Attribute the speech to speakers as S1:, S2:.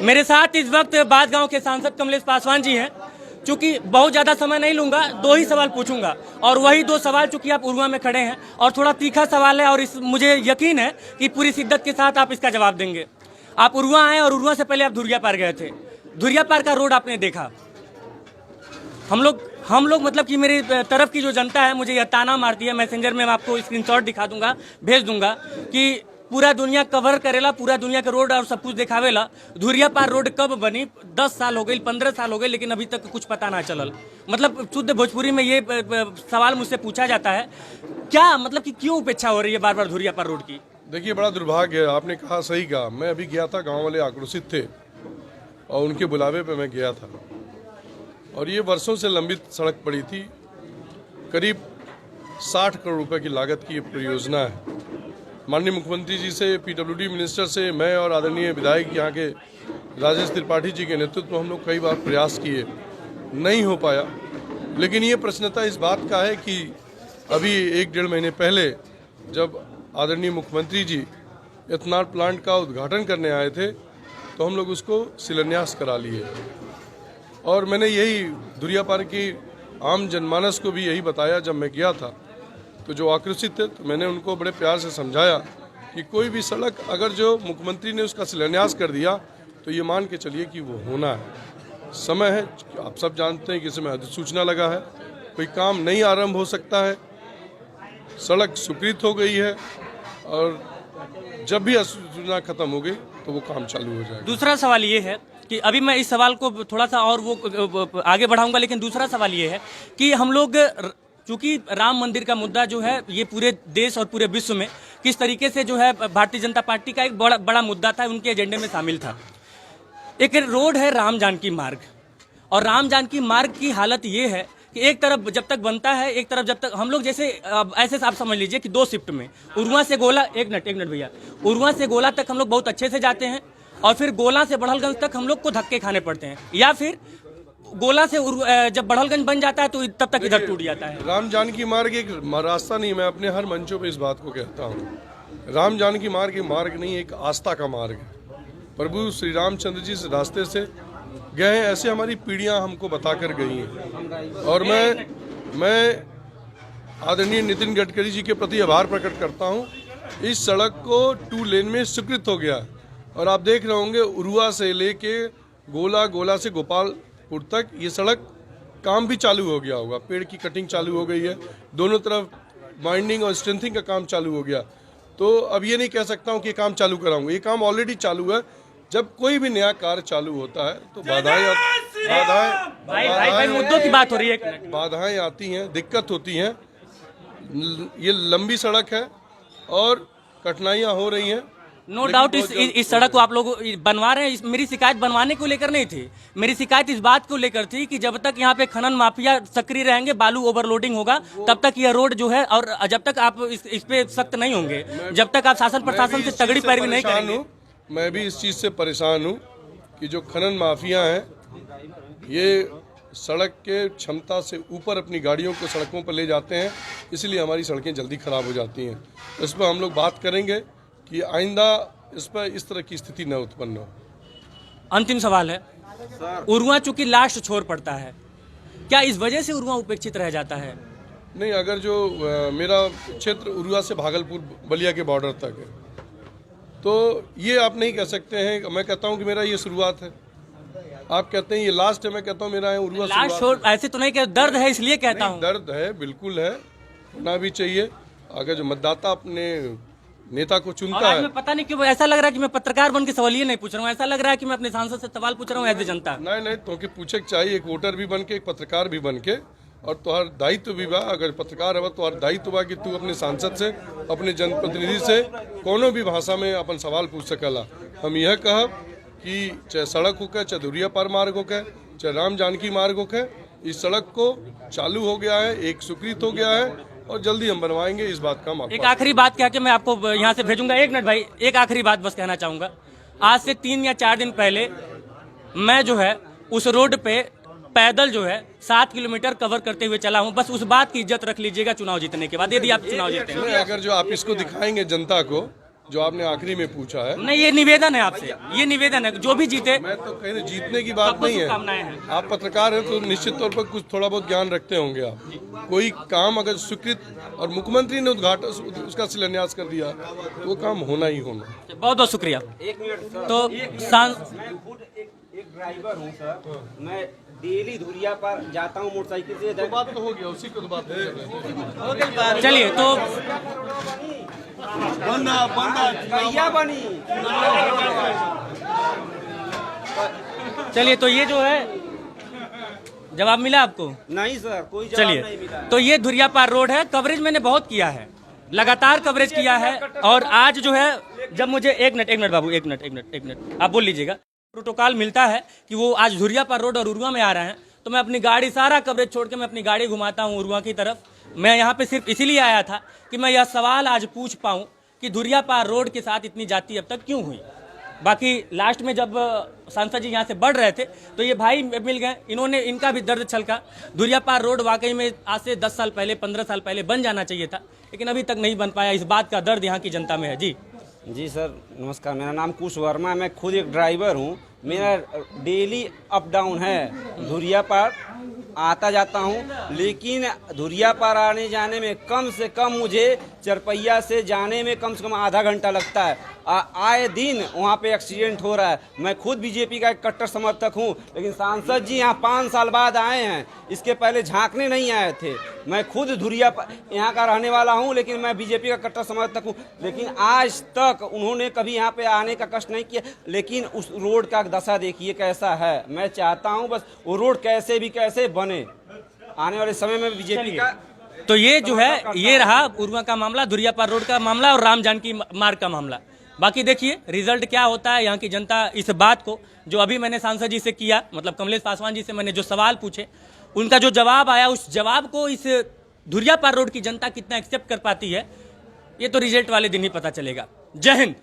S1: मेरे साथ इस वक्त बादगांव के सांसद कमलेश पासवान जी हैं। चूंकि बहुत ज़्यादा समय नहीं लूंगा, 2 ही सवाल पूछूंगा और वही 2 सवाल चूंकि आप उरुआ में खड़े हैं और थोड़ा तीखा सवाल है और मुझे यकीन है कि पूरी शिद्दत के साथ आप इसका जवाब देंगे। आप उरुआ आए और उरुआ से पहले आप धुरिया पार गए थे। धुरिया पार का रोड आपने देखा। हम लोग मतलब कि मेरी तरफ की जो जनता है मुझे यह ताना मारती है। मैसेंजर में मैं आपको स्क्रीनशॉट दिखा दूंगा, भेज दूंगा कि पूरा दुनिया कवर करेला, पूरा दुनिया का रोड और सब कुछ दिखावेला। धुरिया पार रोड कब बनी? 10 साल हो गई, 15 साल हो गए, लेकिन अभी तक कुछ पता ना चलल। मतलब शुद्ध भोजपुरी में ये सवाल मुझसे पूछा जाता है, क्या मतलब कि क्यों उपेक्षा हो रही है बार बार धुरिया पार रोड की?
S2: देखिए, बड़ा दुर्भाग्य है। आपने कहा सही कहा। मैं अभी गया था, गांव वाले आक्रोशित थे और उनके बुलावे पे मैं गया था। और ये वर्षों से लंबित सड़क पड़ी थी। करीब 60 करोड़ रुपए की लागत की ये परियोजना है। माननीय मुख्यमंत्री जी से, पीडब्ल्यूडी मिनिस्टर से, मैं और आदरणीय विधायक यहाँ के राजेश त्रिपाठी जी के नेतृत्व में हम लोग कई बार प्रयास किए, नहीं हो पाया। लेकिन ये प्रश्नता इस बात का है कि अभी 1-1.5 महीने पहले जब आदरणीय मुख्यमंत्री जी एथनॉल प्लांट का उद्घाटन करने आए थे तो हम लोग उसको शिलान्यास करा लिए। और मैंने यही धुरिया पार की आम जनमानस को भी यही बताया जब मैं गया था। तो जो आक्रोशित थे तो मैंने उनको बड़े प्यार से समझाया कि कोई भी सड़क अगर जो मुख्यमंत्री ने उसका शिलान्यास कर दिया तो ये मान के चलिए कि वो होना है। समय है, आप सब जानते हैं कि इसमें अधिसूचना लगा है, कोई काम नहीं आरंभ हो सकता है। सड़क स्वीकृत हो गई है और जब भी अधिसूचना खत्म हो गई तो वो काम चालू हो जाएगा।
S1: दूसरा सवाल ये है कि अभी मैं इस सवाल को थोड़ा सा और वो आगे बढ़ाऊंगा, लेकिन दूसरा सवाल ये है कि हम लोग चूंकि राम मंदिर का मुद्दा जो है ये पूरे देश और पूरे विश्व में किस तरीके से जो है भारतीय जनता पार्टी का एक बड़ा मुद्दा था, उनके एजेंडे में शामिल था। एक रोड है राम जानकी मार्ग, और राम जानकी मार्ग की हालत ये है कि एक तरफ जब तक बनता है, एक तरफ जब तक हम लोग जैसे ऐसे आप समझ लीजिए कि 2 शिफ्ट में उरुआ से गोला, एक मिनट भैया, उरुआ से गोला तक हम लोग बहुत अच्छे से जाते हैं और फिर गोला से बड़हलगंज तक हम लोग को धक्के खाने पड़ते हैं, या फिर गोला से जब बड़हलगंज बन जाता है तो तब तक इधर टूट जाता है।
S2: राम जानकी मार्ग एक रास्ता नहीं, मैं अपने हर मंचों पे इस बात को कहता हूँ। राम जानकी मार्ग एक मार्ग नहीं, एक आस्था का मार्ग है। प्रभु श्री रामचंद्र जी इस रास्ते से गए हैं, ऐसे हमारी पीढ़ियां हमको बताकर गई हैं। और मैं आदरणीय नितिन गडकरी जी के प्रति आभार प्रकट करता हूँ। इस सड़क को 2 लेन में स्वीकृत हो गया और आप देख रहे होंगे उरुआ से लेके गोला से गोपालपुर तक ये सड़क काम भी चालू हो गया होगा। पेड़ की कटिंग चालू हो गई है, दोनों तरफ बाइंडिंग और स्ट्रेंथिंग का काम चालू हो गया। तो अब ये नहीं कह सकता हूँ कि ये काम चालू कराऊंगा, ये काम ऑलरेडी चालू है। जब कोई भी नया कार्य चालू होता है तो
S1: मुद्दों की बात हो रही है,
S2: बाधाएं आती हैं, दिक्कत होती हैं। ये लंबी सड़क है और कठिनाइयां हो रही हैं।
S1: नो डाउट इस सड़क को आप लोग बनवा रहे हैं। मेरी शिकायत बनवाने को लेकर नहीं थी, मेरी शिकायत इस बात को लेकर थी कि जब तक यहाँ पे खनन माफिया सक्रिय रहेंगे, बालू ओवरलोडिंग होगा, तब तक यह रोड जो है, और जब तक आप इस पे सख्त नहीं होंगे, जब तक आप शासन प्रशासन से तगड़ी पैरवी नहीं करेंगे।
S2: मैं भी इस चीज से परेशान हूँ कि जो खनन माफिया हैं ये सड़क के क्षमता से ऊपर अपनी गाड़ियों को सड़कों पर ले जाते हैं, इसलिए हमारी सड़कें जल्दी खराब हो जाती हैं। इस पर हम लोग बात करेंगे कि आइंदा इस पर इस तरह की स्थिति न उत्पन्न हो। अंतिम
S1: सवाल है, उरुआ चूंकि लास्ट छोर पड़ता है, क्या इस वजह से उरुआ उपेक्षित रह जाता है?
S2: नहीं, अगर जो मेरा क्षेत्र उरुआ से भागलपुर बलिया के बॉर्डर तक है तो ये आप नहीं कह सकते हैं। मैं कहता हूं कि मेरा ये शुरुआत है, आप कहते हैं ये लास्ट है, मैं कहता हूं मेरा है उरुआ
S1: लास्ट छोर। ऐसे तो नहीं, दर्द है इसलिए कहता हूं।
S2: दर्द है, बिल्कुल है, होना भी चाहिए। अगर जो मतदाता अपने नेता को चुनता है,
S1: पता नहीं क्यों ऐसा लग रहा है कि मैं पत्रकार बन के सवाल ये नहीं पूछ रहा हूँ, ऐसा लग रहा है कि मैं अपने सांसद से सवाल पूछ रहा हूँ एज ए जनता।
S2: नहीं, तो कि पूछे चाहिए, एक वोटर भी बन के, एक पत्रकार भी बन के, और तुम्हारा दायित्व भी बा। अगर पत्रकार है तो दायित्व बा कि तू अपने सांसद से, अपने जनप्रतिनिधि से कोनो भी भाषा में अपन सवाल पूछ सकला। हम यह कहब कि चाहे सड़क होके, चाहे धुरिया पार मार्ग होके, चाहे राम जानकी मार्ग होके, इस सड़क को चालू हो गया है, एक स्वीकृत हो गया है और जल्दी हम बनवाएंगे। इस बात का
S1: एक आखिरी बात कह के मैं आपको यहाँ से भेजूंगा। 1 मिनट भाई, एक आखिरी बात बस कहना चाहूंगा। आज से 3 या 4 दिन पहले मैं जो है उस रोड पे पैदल जो है 7 किलोमीटर कवर करते हुए चला हूं। बस उस बात की इज्जत रख लीजिएगा चुनाव जीतने के बाद, यदि आप चुनाव जीतेंगे।
S2: अगर जो आप इसको दिखाएंगे जनता को, जो आपने आखिरी में पूछा है।
S1: नहीं, ये निवेदन है आपसे, ये निवेदन है, जो भी जीते।
S2: मैं तो कहीं जीतने की बात
S1: आपको
S2: नहीं
S1: शुभकामनाएं
S2: है।
S1: हैं।
S2: आप पत्रकार हैं तो निश्चित तौर पर कुछ थोड़ा बहुत ज्ञान रखते होंगे आप। कोई काम अगर स्वीकृत और मुख्यमंत्री ने उद्घाटन उसका शिलान्यास कर दिया तो वो काम होना ही होना।
S1: बहुत बहुत शुक्रिया।
S3: एक मिनट सर,
S1: तो
S3: मैं खुद एक ड्राइवर हूँ सर। मैं डेली धुरिया पर जाता हूँ मोटरसाइकिल से।
S2: तो बात तो हो गया, उसी को तो बात है।
S1: चलिए, तो
S3: कहिया बनी।
S1: चलिए, तो ये जो है जवाब मिला आपको?
S3: नहीं सर, कोई जवाब नहीं
S1: चलिए,
S3: मिला।
S1: तो ये धुरियापार रोड है। कवरेज मैंने बहुत किया है, लगातार कवरेज किया है। और आज जो है, जब मुझे एक मिनट बाबू, एक मिनट आप बोल लीजिएगा। प्रोटोकॉल मिलता है कि वो आज धुरियापार रोड और उरुआ में आ रहे हैं, तो मैं अपनी गाड़ी, सारा कवरेज छोड़ के मैं अपनी गाड़ी घुमाता हूँ उरुआ की तरफ। मैं यहाँ पे सिर्फ इसीलिए आया था कि मैं यह सवाल आज पूछ पाऊँ कि धुरियापार रोड के साथ इतनी जाति अब तक क्यों हुई। बाकी लास्ट में जब सांसद जी यहाँ से बढ़ रहे थे तो ये भाई मिल गए, इन्होंने, इनका भी दर्द छलका। धुरियापार रोड वाकई में आज से 10 साल पहले, 15 साल पहले बन जाना चाहिए था, लेकिन अभी तक नहीं बन पाया। इस बात का दर्द यहाँ की जनता में है। जी
S3: सर, नमस्कार। मेरा नाम कुश वर्मा है। मैं खुद एक ड्राइवर हूँ। मेरा डेली अप डाउन है। धुरिया पार आता जाता हूँ, लेकिन धुरिया पार आने जाने में कम से कम मुझे चरपैया से जाने में कम से कम आधा घंटा लगता है। आए दिन वहाँ पे एक्सीडेंट हो रहा है। मैं खुद बीजेपी का एक कट्टर समर्थक हूँ, लेकिन सांसद जी यहाँ 5 साल बाद आए हैं, इसके पहले झांकने नहीं आए थे। मैं खुद धुरिया यहाँ का रहने वाला हूँ, लेकिन मैं बीजेपी का कट्टर समर्थक हूँ, लेकिन आज तक उन्होंने कभी यहाँ पे आने का कष्ट नहीं किया। लेकिन उस रोड का दशा देखिए कैसा है। मैं चाहता हूँ बस वो रोड कैसे भी कैसे बने। आने वाले समय में बीजेपी का।
S1: तो ये जो है, ये रहा उरुआ का मामला, धुरियापार रोड का मामला और राम जानकी मार्ग का मामला। बाकी देखिए रिजल्ट क्या होता है। यहाँ की जनता इस बात को, जो अभी मैंने सांसद जी से किया, मतलब कमलेश पासवान जी से मैंने जो सवाल पूछे, उनका जो जवाब आया, उस जवाब को इस धुरियापार रोड की जनता कितना एक्सेप्ट कर पाती है, ये तो रिजल्ट वाले दिन ही पता चलेगा। जय हिंद।